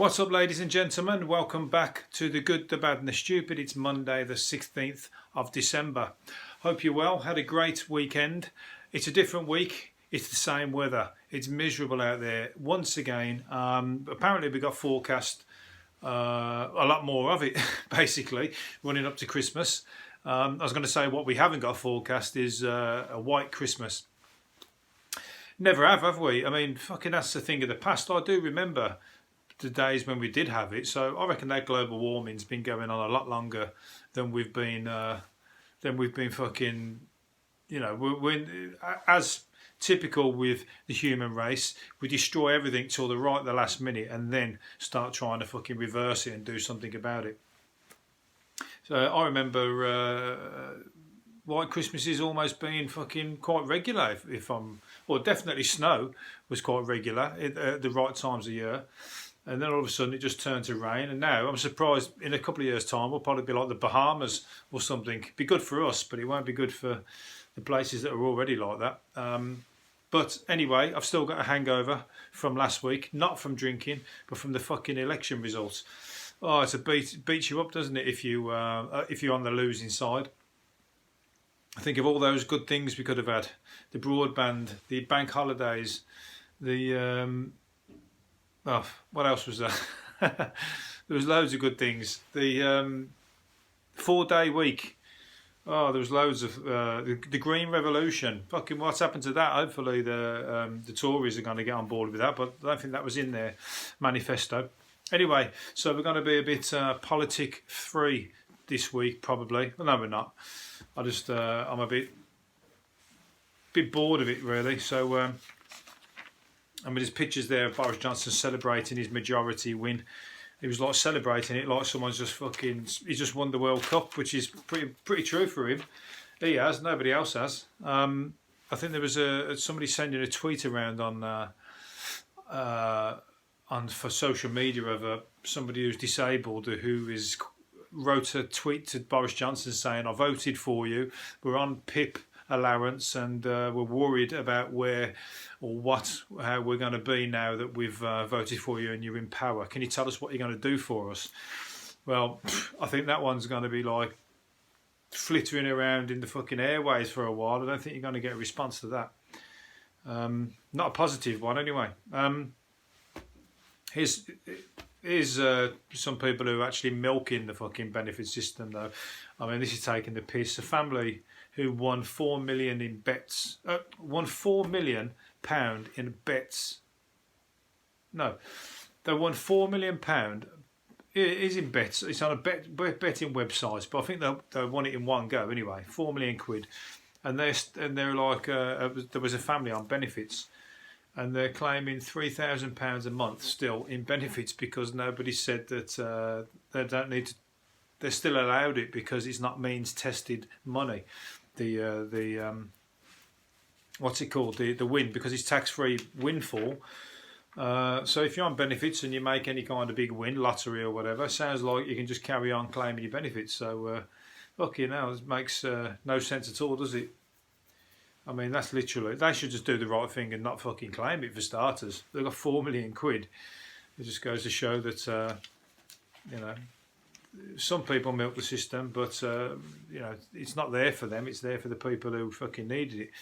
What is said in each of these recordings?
What's up, ladies and gentlemen? Welcome back to The Good, the Bad and the Stupid. It's Monday the 16th of December. Hope you're well. Had a great weekend. It's a different week. It's the same weather. It's miserable out there once again. Apparently we got forecast a lot more of it, basically, running up to Christmas. I was going to say what we haven't got forecast is a white Christmas. Never have we? I mean, fucking that's the thing of the past. I do remember the days when we did have it, so I reckon that global warming's been going on a lot longer than we've been fucking, you know, we're as typical with the human race. We destroy everything till the last minute and then start trying to fucking reverse it and do something about it. So I remember white Christmases almost being fucking quite regular, definitely snow was quite regular at the right times of year. And then all of a sudden it just turned to rain. And now I'm surprised in a couple of years' time we'll probably be like the Bahamas or something. Be good for us, but it won't be good for the places that are already like that. But anyway, I've still got a hangover from last week. Not from drinking, but from the fucking election results. Oh, it's beats you up, doesn't it, if you're on the losing side. I think of all those good things we could have had. The broadband, the bank holidays, the... what else was there? There was loads of good things. The 4-day week. Oh, there was loads of the Green Revolution. Fucking what's happened to that? Hopefully the Tories are going to get on board with that, but I don't think that was in their manifesto. Anyway, so we're going to be a bit politic free this week, probably. Well, no, we're not. I'm a bit bored of it, really. So. I mean, there's pictures there of Boris Johnson celebrating his majority win. He was like celebrating it like someone's he just won the World Cup, which is pretty true for him. He has, nobody else has. I think there was somebody sending a tweet around for social media of somebody who's disabled who wrote a tweet to Boris Johnson saying, "I voted for you. We're on PIP allowance and we're worried about how we're going to be now that we've voted for you and you're in power. Can you tell us what you're going to do for us?" Well, I think that one's going to be like flittering around in the fucking airways for a while. I don't think you're going to get a response to that. Not a positive one anyway. Here's some people who are actually milking the fucking benefit system though. I mean, this is taking the piss. A family who won £4 million in bets, won £4 million in bets. No, they won £4 million. It is in bets. It's on a betting website, but I think they won it in one go anyway. £4 million, and they're like there was a family on benefits, and they're claiming £3,000 a month still in benefits because nobody said that they don't need to. They're still allowed it because it's not means tested money. The what's it called? The win, because it's tax-free windfall. So if you're on benefits and you make any kind of big win, lottery or whatever, sounds like you can just carry on claiming your benefits. So it makes no sense at all, does it? I mean, that's literally, they should just do the right thing and not fucking claim it for starters. They've got £4 million. It just goes to show that some people milk the system, but it's not there for them. It's there for the people who fucking needed it.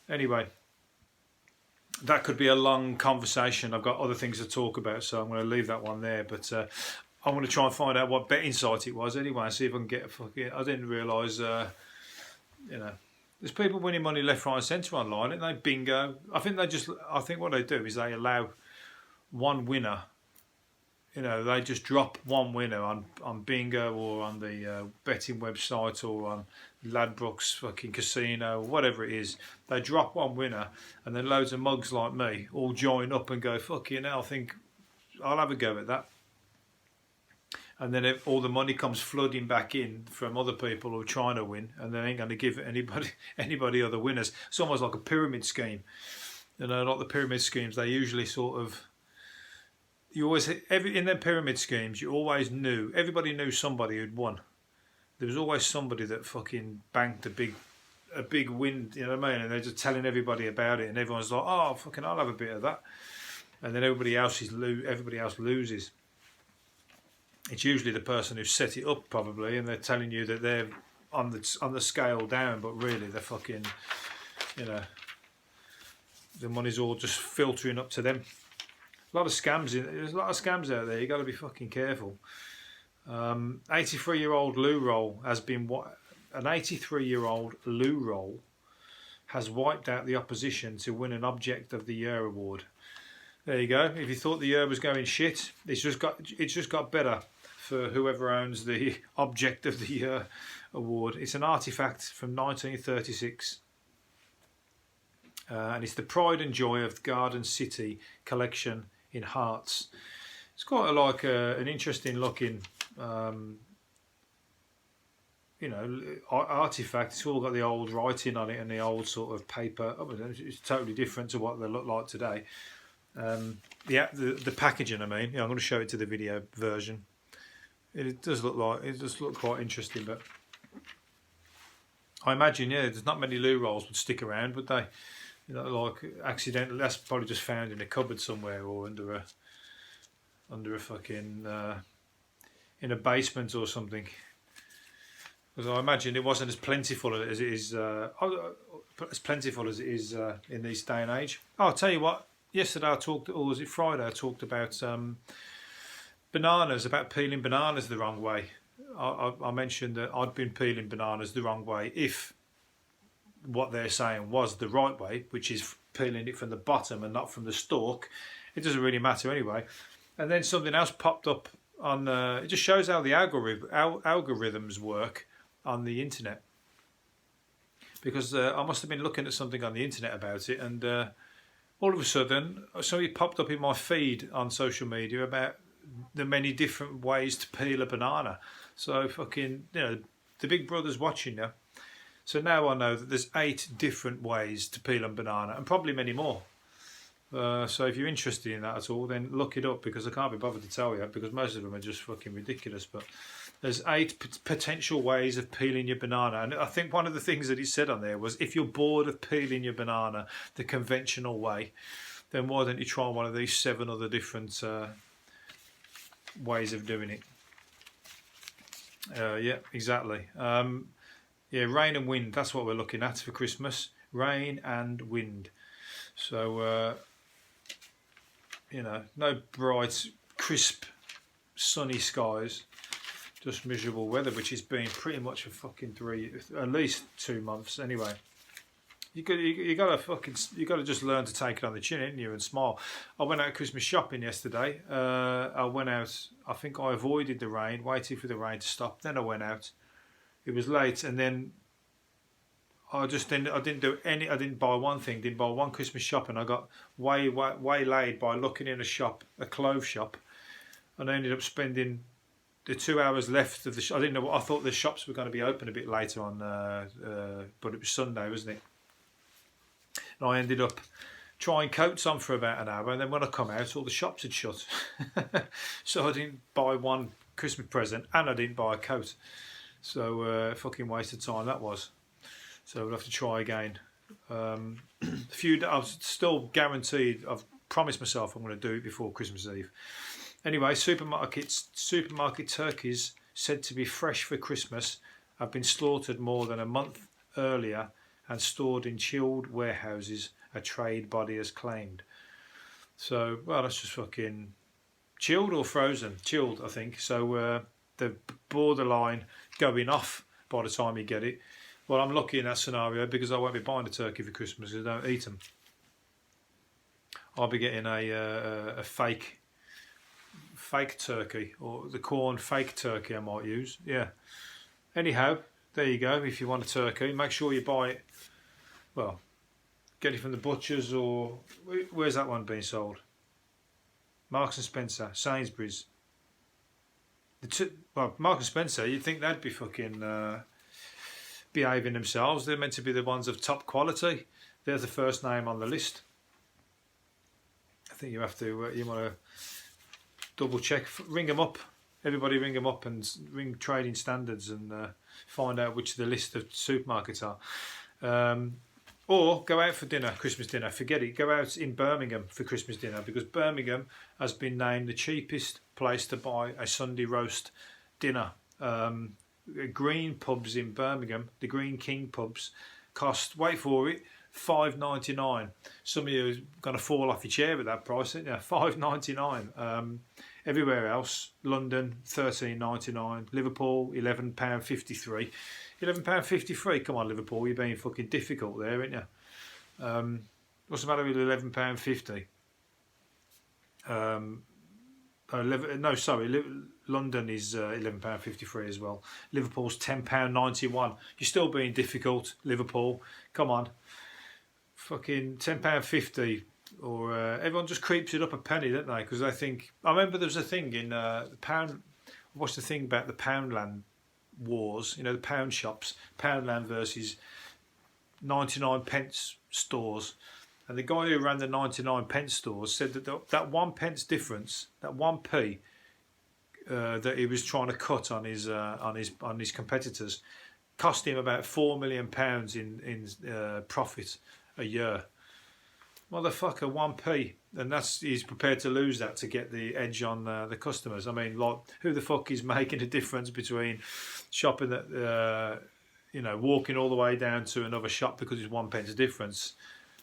Anyway, that could be a long conversation. I've got other things to talk about, so I'm going to leave that one there. But I'm going to try and find out what betting site it was anyway, and see if I can get a fucking. I didn't realise, there's people winning money left, right, and centre online, and they bingo. I think what they do is they allow one winner. They just drop one winner on bingo or on the betting website or on Ladbrokes fucking casino or whatever it is. They drop one winner and then loads of mugs like me all join up and go, fucking hell, I think I'll have a go at that. And then all the money comes flooding back in from other people who are trying to win, and they ain't going to give anybody other winners. It's almost like a pyramid scheme. Like the pyramid schemes, they usually sort of... in their pyramid schemes, everybody knew somebody who'd won. There was always somebody that fucking banked a big win, you know what I mean? And they're just telling everybody about it, and everyone's like, "Oh, fucking, I'll have a bit of that." and then everybody else loses. It's usually the person who set it up probably, and they're telling you that they're on the scale down, but really they're fucking, you know, the money's all just filtering up to them. A lot of scams. There's a lot of scams out there. You got to be fucking careful. 83-year-old loo roll has been an 83-year-old loo roll has wiped out the opposition to win an Object of the Year award. There you go. If you thought the year was going shit, it's just got better for whoever owns the Object of the Year award. It's an artifact from 1936, and it's the pride and joy of the Garden City collection in Hearts. It's quite an interesting looking, you know, artifact. It's all got the old writing on it and the old sort of paper. It's totally different to what they look like today. The packaging, I mean, I'm going to show it to the video version. It does look quite interesting, but I imagine, there's not many loo rolls would stick around, would they? You know, like accidentally, that's probably just found in a cupboard somewhere or under a fucking in a basement or something. Because I imagine it wasn't as plentiful as it is in this day and age. Oh, I'll tell you what. Yesterday or was it Friday? I talked about bananas, about peeling bananas the wrong way. I mentioned that I'd been peeling bananas the wrong way if what they're saying was the right way, which is peeling it from the bottom and not from the stalk. It doesn't really matter anyway. And then something else popped up on. It just shows how the algorithms work on the internet. Because I must have been looking at something on the internet about it, and all of a sudden something popped up in my feed on social media about the many different ways to peel a banana. So fucking, the big brother's watching you. So now I know that there's 8 different ways to peel a banana, and probably many more. So if you're interested in that at all, then look it up, because I can't be bothered to tell you, because most of them are just fucking ridiculous. But there's 8 potential ways of peeling your banana. And I think one of the things that he said on there was, if you're bored of peeling your banana the conventional way, then why don't you try one of these 7 other different ways of doing it. Yeah, exactly. Rain and wind, that's what we're looking at for Christmas. Rain and wind. So, no bright, crisp, sunny skies. Just miserable weather, which has been pretty much for fucking at least 2 months anyway. You gotta just learn to take it on the chin, ain't you, and smile. I went out Christmas shopping yesterday. I went out. I think I avoided the rain, waited for the rain to stop. Then I went out. It was late, and then I didn't buy one thing. Didn't buy one Christmas shopping. I got waylaid by looking in a clothes shop, and I ended up spending the 2 hours left of the shop. I didn't know. I thought the shops were going to be open a bit later on, but it was Sunday, wasn't it? And I ended up trying coats on for about an hour, and then when I come out, all the shops had shut. So I didn't buy one Christmas present, and I didn't buy a coat. So fucking waste of time that was. So we'll have to try again. I've still guaranteed. I've promised myself I'm going to do it before Christmas Eve. Anyway, supermarket turkeys said to be fresh for Christmas have been slaughtered more than a month earlier and stored in chilled warehouses, a trade body has claimed. So, well, that's just fucking chilled or frozen? Chilled, I think. So the borderline going off by the time you get it. Well, I'm lucky in that scenario because I won't be buying a turkey for Christmas because I don't eat them. I'll be getting a fake turkey, or the corn fake turkey I might use. Yeah. Anyhow, there you go. If you want a turkey, make sure you buy it. Well, get it from the butchers, or where's that one being sold? Marks and Spencer, Sainsbury's. Marks and Spencer, you'd think they'd be fucking behaving themselves. They're meant to be the ones of top quality. They're the first name on the list. I think you have to. You want to double check. Ring them up. Everybody ring them up and ring Trading Standards and find out which the list of supermarkets are. Or go out for dinner, Christmas dinner. Forget it. Go out in Birmingham for Christmas dinner, because Birmingham has been named the cheapest place to buy a Sunday roast dinner. Green pubs in Birmingham, the Green King pubs, cost, wait for it, $5.99. Some of you are going to fall off your chair at that price, isn't you? $5.99. Everywhere else, London $13.99, Liverpool £11.53. £11.53. Come on, Liverpool, you're being fucking difficult there, aren't you? What's the matter with £11.50? London is £11.53 as well. Liverpool's £10.91. You're still being difficult, Liverpool. Come on, fucking £10.50. Or everyone just creeps it up a penny, don't they? Because they think. I remember there was a thing in the pound. What's the thing about the Poundland wars? You know, the pound shops, Poundland versus 99 pence stores. And the guy who ran the 99 pence stores said that that 1 pence difference, that 1p, that he was trying to cut on his competitors, cost him about £4 million in profit a year. Motherfucker, 1p, and he's prepared to lose that to get the edge on the customers. I mean, like, who the fuck is making a difference between shopping at, walking all the way down to another shop because it's 1 pence difference?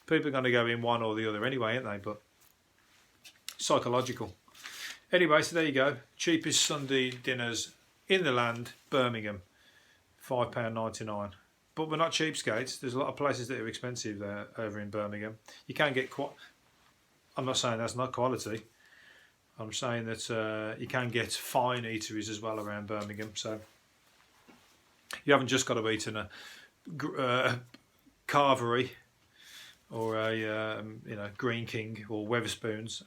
People are going to go in one or the other anyway, aren't they? But psychological. Anyway, so there you go. Cheapest Sunday dinners in the land, Birmingham, £5.99. But we're not cheapskates. There's a lot of places that are expensive there over in Birmingham. You can get I'm not saying that's not quality. I'm saying that you can get fine eateries as well around Birmingham. So you haven't just got to eat in a carvery or a Green King or Weatherspoons.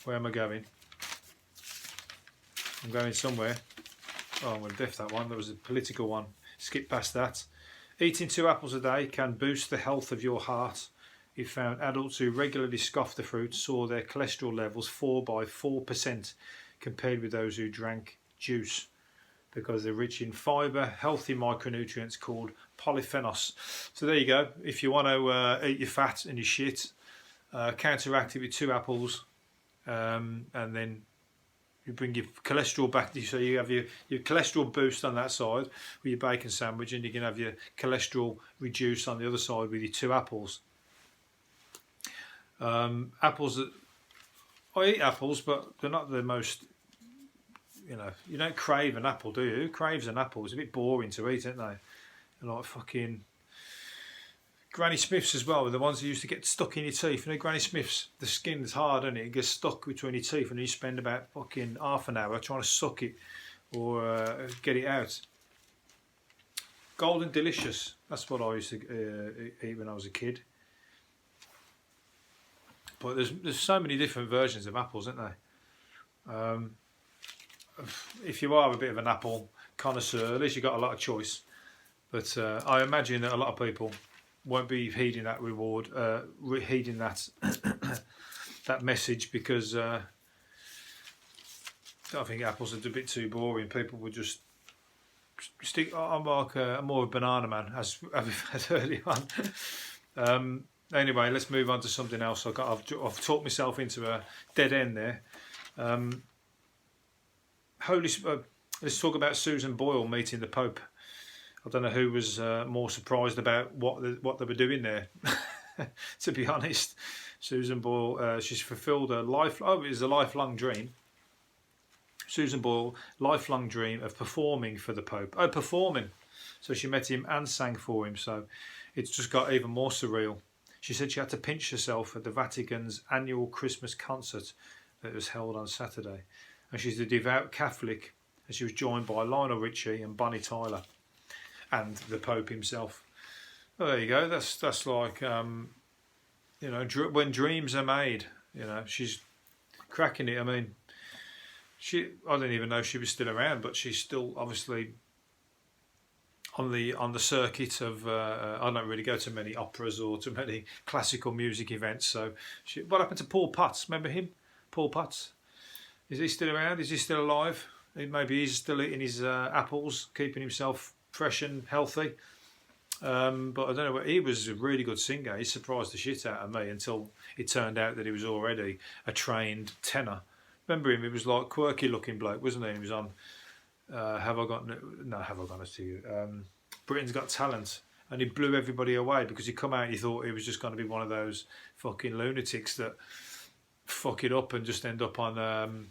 Where am I going? I'm going somewhere. Oh, I'm going to diff that one. There was a political one. Skip past that. Eating 2 apples a day can boost the health of your heart. It found adults who regularly scoffed the fruit saw their cholesterol levels fall by 4% compared with those who drank juice, because they're rich in fibre, healthy micronutrients called polyphenols. So there you go. If you want to eat your fat and your shit, counteract it with 2 apples, and then you bring your cholesterol back. So you have your cholesterol boost on that side with your bacon sandwich, and you can have your cholesterol reduced on the other side with your 2 apples. Apples, I eat apples, but they're not the most, you don't crave an apple, do you? Who craves an apple? It's a bit boring to eat, aren't they? And like fucking Granny Smiths as well, the ones that used to get stuck in your teeth. You know, Granny Smiths, the skin's hard, isn't it? It gets stuck between your teeth, and you spend about fucking half an hour trying to suck it or get it out. Golden Delicious, that's what I used to eat when I was a kid. But there's so many different versions of apples, isn't there? If you are a bit of an apple connoisseur, at least you've got a lot of choice. But I imagine that a lot of people won't be heeding that heeding that that message, because I think apples are a bit too boring. People would just stick. I'm more of a banana man, as we've had earlier on. Anyway, let's move on to something else. I've talked myself into a dead end there. Let's talk about Susan Boyle meeting the Pope. I don't know who was more surprised about what they were doing there. To be honest, Susan Boyle, she's fulfilled it was a lifelong dream. Susan Boyle, lifelong dream of performing for the Pope. Oh, performing. So she met him and sang for him. So it's just got even more surreal. She said she had to pinch herself at the Vatican's annual Christmas concert that was held on Saturday. And she's a devout Catholic, and she was joined by Lionel Richie and Bonnie Tyler and the Pope himself. Oh, there you go. That's like, when dreams are made. She's cracking it. I mean, I didn't even know she was still around, but she's still obviously on the circuit of. I don't really go to many operas or to many classical music events. So, what happened to Paul Potts? Remember him, Paul Potts? Is he still around? Is he still alive? Maybe he's still eating his apples, keeping himself fresh and healthy. But I don't know. He was a really good singer. He surprised the shit out of me until it turned out that he was already a trained tenor. Remember him? He was like quirky looking bloke, wasn't he? He was on Have I Got to You? Britain's Got Talent, and he blew everybody away because he come out. He thought he was just going to be one of those fucking lunatics that fuck it up and just end up on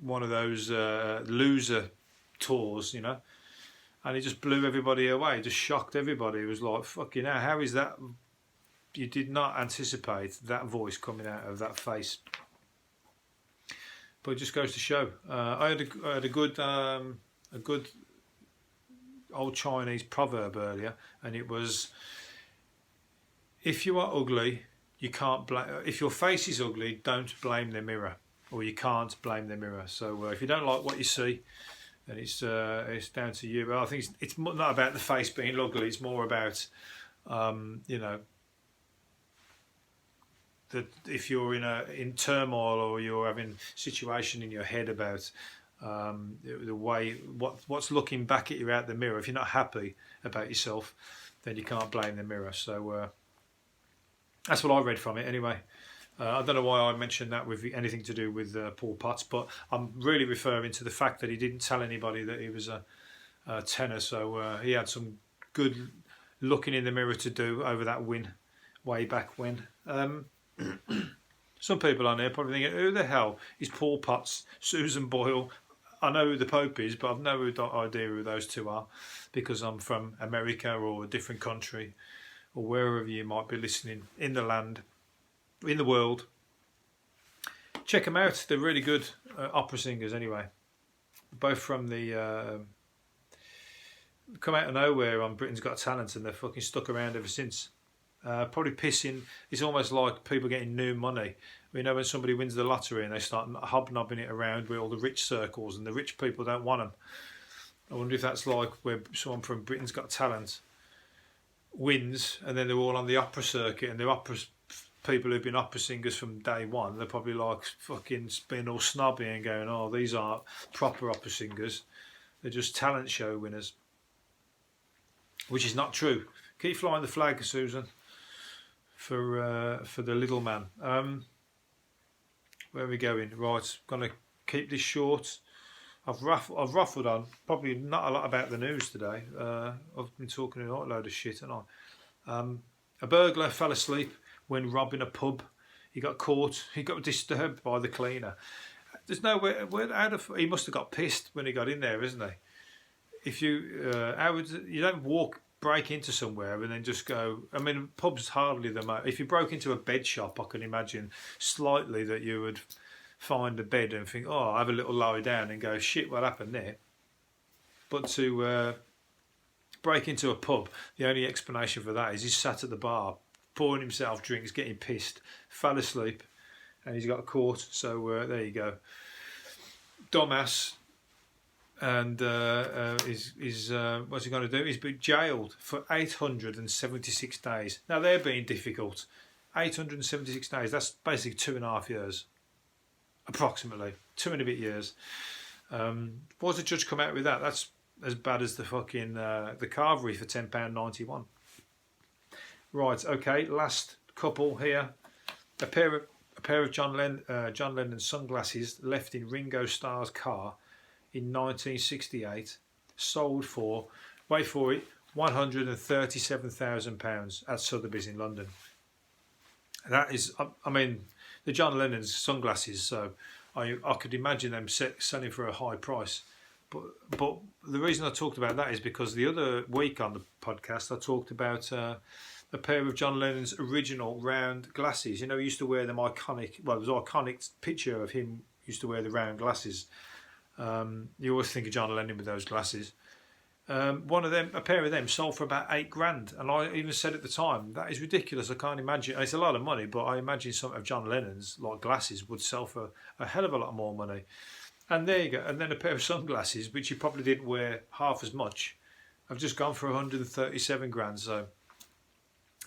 one of those loser tours, you know. And he just blew everybody away. He just shocked everybody. It was like, fucking hell, how is that? You did not anticipate that voice coming out of that face. But it just goes to show. I had a good old Chinese proverb earlier, and it was, if you are ugly, you can't blame. If your face is ugly, don't blame the mirror, or you can't blame the mirror. So if you don't like what you see, then it's down to you. But I think it's not about the face being ugly. It's more about you know, that if you're in turmoil or you're having a situation in your head about the way what's looking back at you out the mirror, if you're not happy about yourself, then you can't blame the mirror. So that's what I read from it anyway. I don't know why I mentioned that with anything to do with Paul Potts, but I'm really referring to the fact that he didn't tell anybody that he was a tenor. So he had some good looking in the mirror to do over that win way back when. Some people on here probably thinking, who the hell is Paul Potts, Susan Boyle? I know who the Pope is, but I've no idea who those two are because I'm from America or a different country or wherever you might be listening in the land, in the world. Check them out. They're really good opera singers anyway. Both from the... come out of nowhere on Britain's Got Talent, and they're fucking stuck around ever since. Probably pissing. It's almost like people getting new money. We know when somebody wins the lottery and they start hobnobbing it around with all the rich circles, and the rich people don't want them. I wonder if that's like where someone from Britain's Got Talent wins, and then they're all on the opera circuit, and the opera people who've been opera singers from day one, they're probably like fucking being all snobby and going, "Oh, these aren't proper opera singers. They're just talent show winners," which is not true. Keep flying the flag, Susan, for the little man. Where are we going? Right, going to keep this short. I've ruffled on. Probably not a lot about the news today. I've been talking a load of shit, haven't I? A burglar fell asleep when robbing a pub. He got caught. He got disturbed by the cleaner. There's no way. He must have got pissed when he got in there, isn't he? If you, you don't break into somewhere and then just go. I mean, pub's hardly the most. If you broke into a bed shop, I can imagine slightly that you would find a bed and think, "Oh, I'll have a little lie down," and go, "Shit, what happened there?" But to break into a pub, the only explanation for that is he's sat at the bar, pouring himself drinks, getting pissed, fell asleep, and he's got caught. So there you go, dumbass. And what's he going to do? He's been jailed for 876 days. Now they're being difficult. 876 days. That's basically 2.5 years, approximately 2 and a bit years. Why's the judge come out with that? That's as bad as the fucking the carvery for £10.91. Right. Okay. Last couple here. A pair of John Lennon sunglasses left in Ringo Starr's car in 1968, sold for, wait for it, £137,000 at Sotheby's in London. That is, I mean, the John Lennon's sunglasses, so I could imagine them selling for a high price. But the reason I talked about that is because the other week on the podcast I talked about a pair of John Lennon's original round glasses. You know, he used to wear them iconic, well, it was an iconic picture of him used to wear the round glasses. You always think of John Lennon with those glasses. A pair of them sold for about £8,000, and I even said at the time that is ridiculous. I can't imagine. It's a lot of money, but I imagine some of John Lennon's like glasses would sell for a hell of a lot more money. And there you go. And then a pair of sunglasses, which you probably didn't wear half as much, have just gone for £137,000. So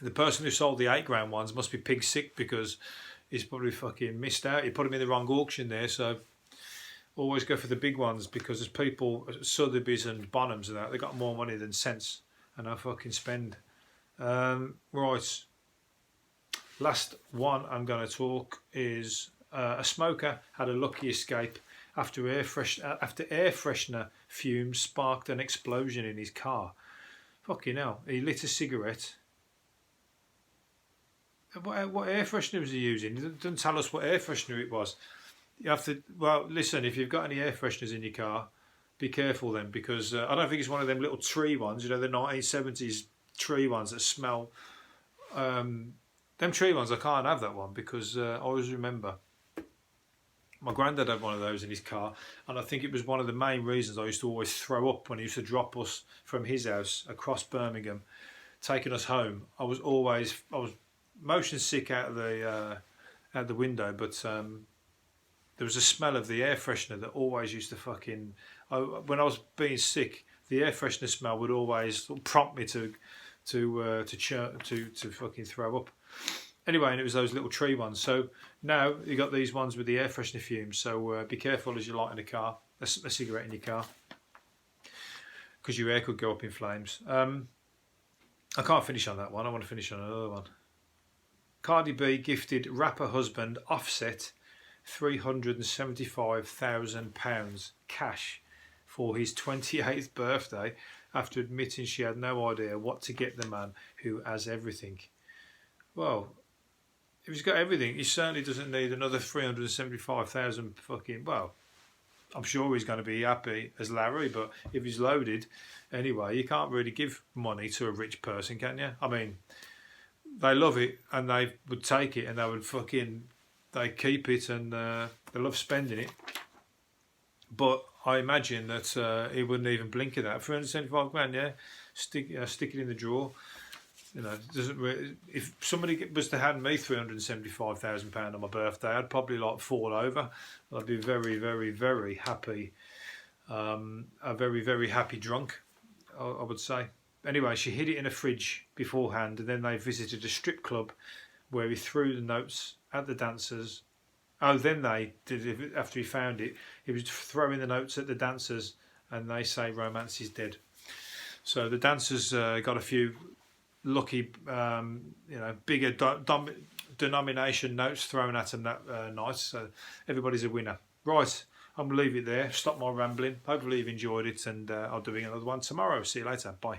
the person who sold the £8,000 ones must be pig sick because he's probably fucking missed out. He put them in the wrong auction there, so. Always go for the big ones because there's people, Sotheby's and Bonhams and that, they got more money than sense. and I fucking spend. Right. Last one I'm going to talk is a smoker had a lucky escape after air freshener fumes sparked an explosion in his car. Fucking hell. He lit a cigarette. What air freshener was he using? He doesn't tell us what air freshener it was. You have to, well, listen, if you've got any air fresheners in your car, be careful then, because I don't think it's one of them little tree ones, you know, the 1970s tree ones that smell. Them tree ones, I can't have that one, because I always remember my granddad had one of those in his car, and I think it was one of the main reasons I used to always throw up when he used to drop us from his house across Birmingham, taking us home. I was motion sick out the window, but there was a smell of the air freshener that always used to fucking. When I was being sick, the air freshener smell would always prompt me to fucking throw up. Anyway, and it was those little tree ones. So now you got these ones with the air freshener fumes. So be careful as you're lighting a cigarette in your car, because your air could go up in flames. I can't finish on that one. I want to finish on another one. Cardi B gifted rapper husband Offset £375,000 cash for his 28th birthday after admitting she had no idea what to get the man who has everything. Well, if he's got everything, he certainly doesn't need another 375,000 fucking. Well, I'm sure he's going to be happy as Larry, but if he's loaded, anyway, you can't really give money to a rich person, can you? I mean, they love it and they would take it and they keep it and they love spending it. But I imagine that he wouldn't even blink at that. 375 grand, yeah, stick it in the drawer. You know, doesn't really, if somebody was to hand me £375,000 on my birthday, I'd probably like fall over. I'd be very, very, very happy. A very, very happy drunk, I would say. Anyway, she hid it in a fridge beforehand, and then they visited a strip club where he threw the notes at the dancers. Oh, then they did, after he found it, he was throwing the notes at the dancers, and they say romance is dead. So the dancers got a few lucky, bigger denomination notes thrown at them that night. So everybody's a winner. Right, I'm going to leave it there. Stop my rambling. Hopefully you've enjoyed it, and I'll do another one tomorrow. See you later. Bye.